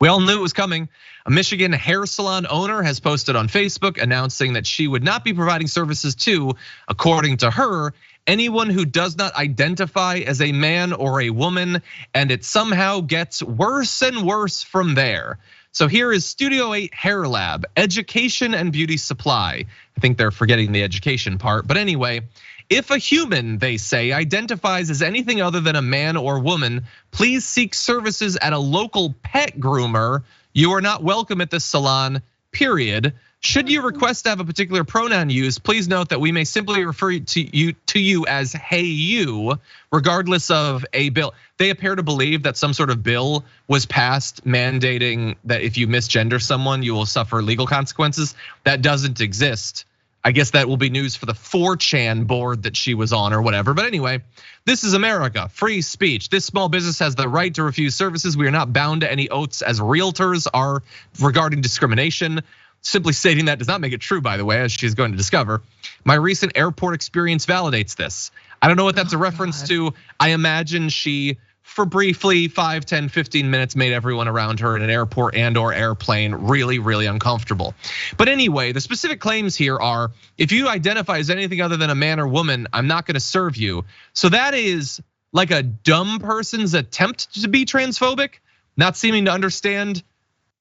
We all knew it was coming. A Michigan hair salon owner has posted on Facebook announcing that she would not be providing services to, according to her, anyone who does not identify as a man or a woman, and it somehow gets worse and worse from there. So here is Studio 8 Hair Lab, education and beauty supply. I think they're forgetting the education part, but anyway, if a human, they say, identifies as anything other than a man or woman, please seek services at a local pet groomer. You are not welcome at this salon, period. Should you request to have a particular pronoun used, please note that we may simply refer to you as hey you, regardless of a bill. They appear to believe that some sort of bill was passed mandating that if you misgender someone, you will suffer legal consequences. That doesn't exist. I guess that will be news for the 4chan board that she was on or whatever. But anyway, this is America, free speech. This small business has the right to refuse services. We are not bound to any oaths as realtors are regarding discrimination. Simply stating that does not make it true, by the way, as she's going to discover. My recent airport experience validates this. I don't know what that's a reference to. I imagine she, for briefly 5, 10, 15 minutes, made everyone around her in an airport and or airplane really, really uncomfortable. But anyway, the specific claims here are, if you identify as anything other than a man or woman, I'm not gonna serve you. So that is like a dumb person's attempt to be transphobic, not seeming to understand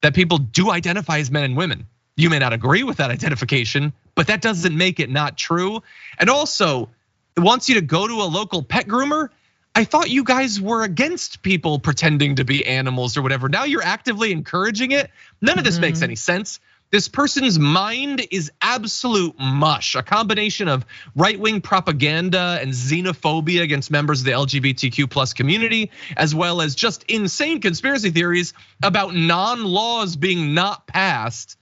that people do identify as men and women. You may not agree with that identification, but that doesn't make it not true. And also, it wants you to go to a local pet groomer. I thought you guys were against people pretending to be animals or whatever. Now you're actively encouraging it. None of this makes any sense. This person's mind is absolute mush, a combination of right-wing propaganda and xenophobia against members of the LGBTQ+ community, as well as just insane conspiracy theories about non-laws being not passed.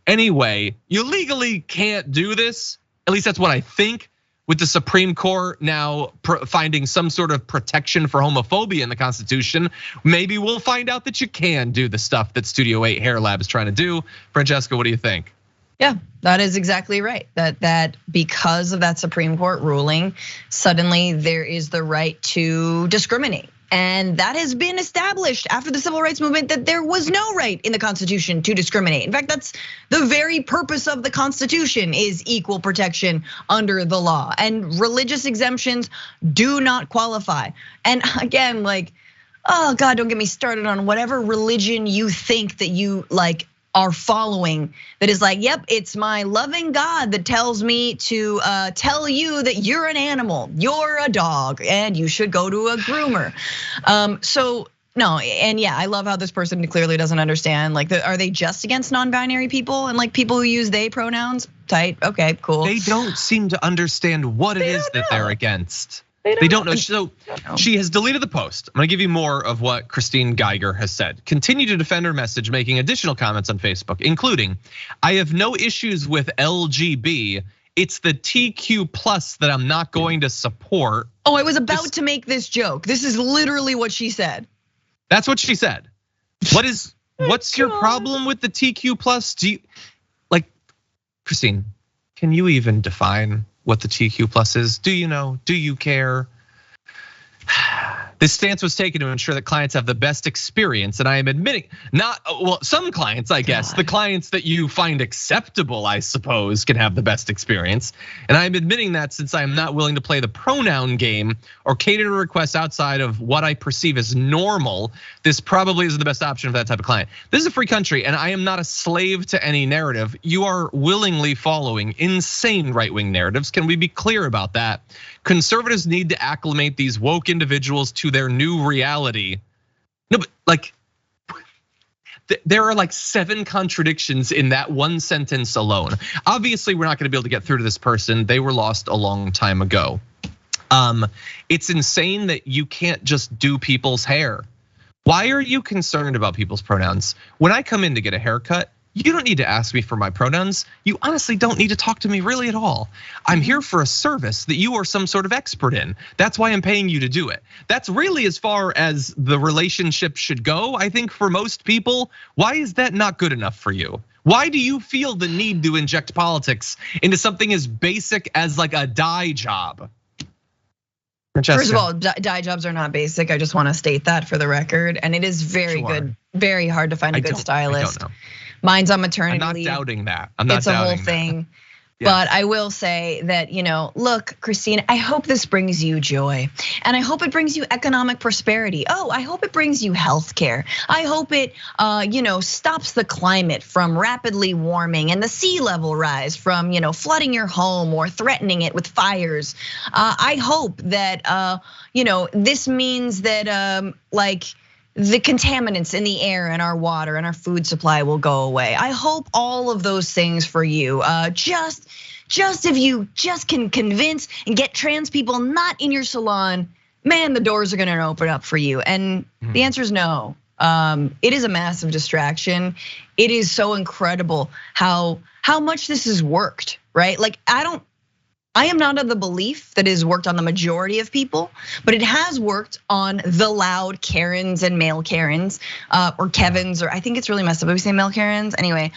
Anyway, you legally can't do this. At least that's what I think. With the Supreme Court now finding some sort of protection for homophobia in the Constitution, maybe we'll find out that you can do the stuff that Studio 8 Hair Lab is trying to do. Francesca, what do you think? Yeah, that is exactly right. That because of that Supreme Court ruling, suddenly there is the right to discriminate. And that has been established after the civil rights movement, that there was no right in the Constitution to discriminate. In fact, that's the very purpose of the Constitution, is equal protection under the law. And religious exemptions do not qualify. And again, like, oh God, don't get me started on whatever religion you think that you like are following, that is like, yep, it's my loving God that tells me to tell you that you're an animal, you're a dog, and you should go to a groomer. So no, and yeah, I love how this person clearly doesn't understand. Like, are they just against non-binary people and like people who use they pronouns? Tight, okay, cool. They don't seem to understand what it is that they're against. They don't know. So she has deleted the post. I'm gonna give you more of what Christine Geiger has said. Continue to defend her message, making additional comments on Facebook, including, I have no issues with LGB. It's the TQ+ that I'm not going to support. Oh, I was about to make this joke. This is literally what she said. That's what she said. What's your problem with the TQ+? Do you, like, Christine, can you even define what the TQ+ is? Do you know? Do you care? This stance was taken to ensure that clients have the best experience, and I am admitting, some clients, I guess, the clients that you find acceptable, I suppose, can have the best experience. And I'm admitting that since I am not willing to play the pronoun game or cater to requests outside of what I perceive as normal, this probably isn't the best option for that type of client. This is a free country, and I am not a slave to any narrative. You are willingly following insane right-wing narratives. Can we be clear about that? Conservatives need to acclimate these woke individuals to their new reality. No, but like, there are like 7 contradictions in that one sentence alone. Obviously, we're not gonna be able to get through to this person. They were lost a long time ago. It's insane that you can't just do people's hair. Why are you concerned about people's pronouns? When I come in to get a haircut, you don't need to ask me for my pronouns. You honestly don't need to talk to me really at all. I'm here for a service that you are some sort of expert in. That's why I'm paying you to do it. That's really as far as the relationship should go, I think, for most people. Why is that not good enough for you? Why do you feel the need to inject politics into something as basic as like a dye job? Francesca. First of all, dye jobs are not basic. I just want to state that for the record. And it is very good, very hard to find a good stylist. Mine's on maternity leave. I'm not doubting that. I'm not doubting that. It's a whole thing. Yeah. But I will say that, look, Christine, I hope this brings you joy. And I hope it brings you economic prosperity. Oh, I hope it brings you healthcare. I hope it, stops the climate from rapidly warming and the sea level rise from, flooding your home or threatening it with fires. I hope that, this means that, the contaminants in the air and our water and our food supply will go away. I hope all of those things for you. Just if you just can convince and get trans people not in your salon, man, the doors are gonna open up for you. And the answer is no. It is a massive distraction. It is so incredible how much this has worked, right? Like I am not of the belief that it has worked on the majority of people, but it has worked on the loud Karens and male Karens, or Kevins, or I think it's really messed up if we say male Karens. Anyway,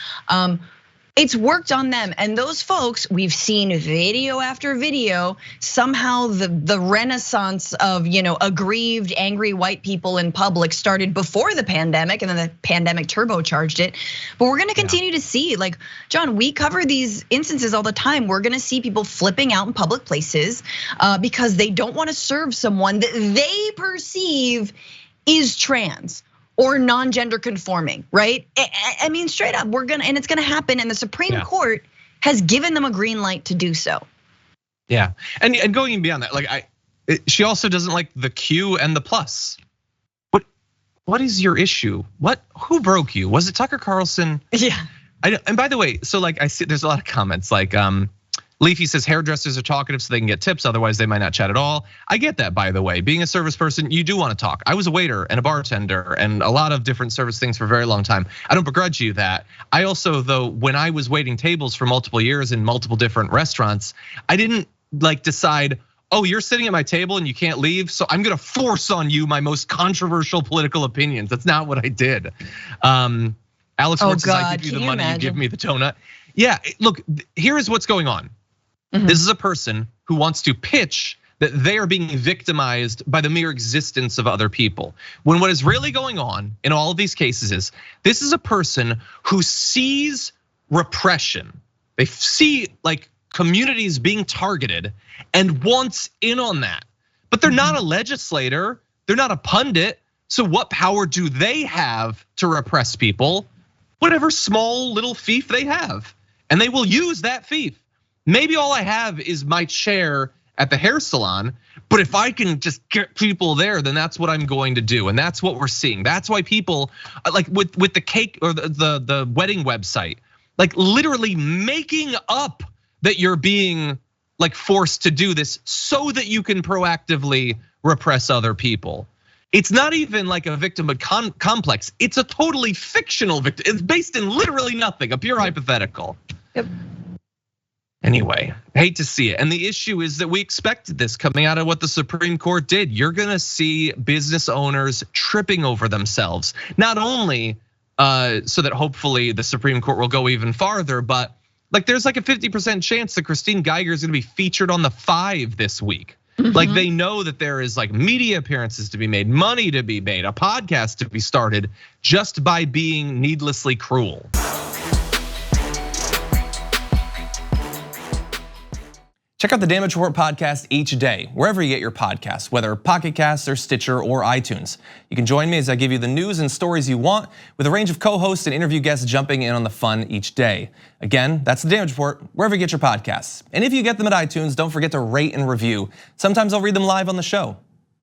it's worked on them, and those folks, we've seen video after video. Somehow the renaissance of aggrieved, angry white people in public started before the pandemic, and then the pandemic turbocharged it. But we're gonna continue to see, like, John, we cover these instances all the time. We're gonna see people flipping out in public places because they don't want to serve someone that they perceive is trans or non-gender conforming, right? I mean, straight up, and it's gonna happen, and the Supreme Court has given them a green light to do so. Yeah, and going beyond that, she also doesn't like the Q and the plus. What is your issue? Who broke you? Was it Tucker Carlson? Yeah. And by the way, so I see there's a lot of comments like, Leafy says hairdressers are talkative so they can get tips, otherwise they might not chat at all. I get that, by the way. Being a service person, you do want to talk. I was a waiter and a bartender and a lot of different service things for a very long time. I don't begrudge you that. I also, though, when I was waiting tables for multiple years in multiple different restaurants, I didn't decide, oh, you're sitting at my table and you can't leave, so I'm gonna force on you my most controversial political opinions. That's not what I did. Alex Schwartz says, I give you the money, you give me the donut. Yeah, look, here is what's going on. This is a person who wants to pitch that they are being victimized by the mere existence of other people. When what is really going on in all of these cases is, this is a person who sees repression. They see communities being targeted and wants in on that. But they're not a legislator, they're not a pundit. So what power do they have to repress people? Whatever small little fief they have. And they will use that fief. Maybe all I have is my chair at the hair salon, but if I can just get people there, then that's what I'm going to do. And that's what we're seeing. That's why people, with the cake or the wedding website, literally making up that you're being forced to do this so that you can proactively repress other people. It's not even like a victimhood complex. It's a totally fictional victim. It's based in literally nothing, a pure hypothetical. Yep. Anyway, hate to see it. And the issue is that we expected this coming out of what the Supreme Court did. You're gonna see business owners tripping over themselves. Not only so that hopefully the Supreme Court will go even farther, but there's a 50% chance that Christine Geiger is gonna be featured on the 5 this week. They know that there is media appearances to be made, money to be made, a podcast to be started just by being needlessly cruel. Check out the Damage Report podcast each day, wherever you get your podcasts, whether Pocket Casts or Stitcher or iTunes. You can join me as I give you the news and stories you want, with a range of co-hosts and interview guests jumping in on the fun each day. Again, that's the Damage Report, wherever you get your podcasts. And if you get them at iTunes, don't forget to rate and review. Sometimes I'll read them live on the show.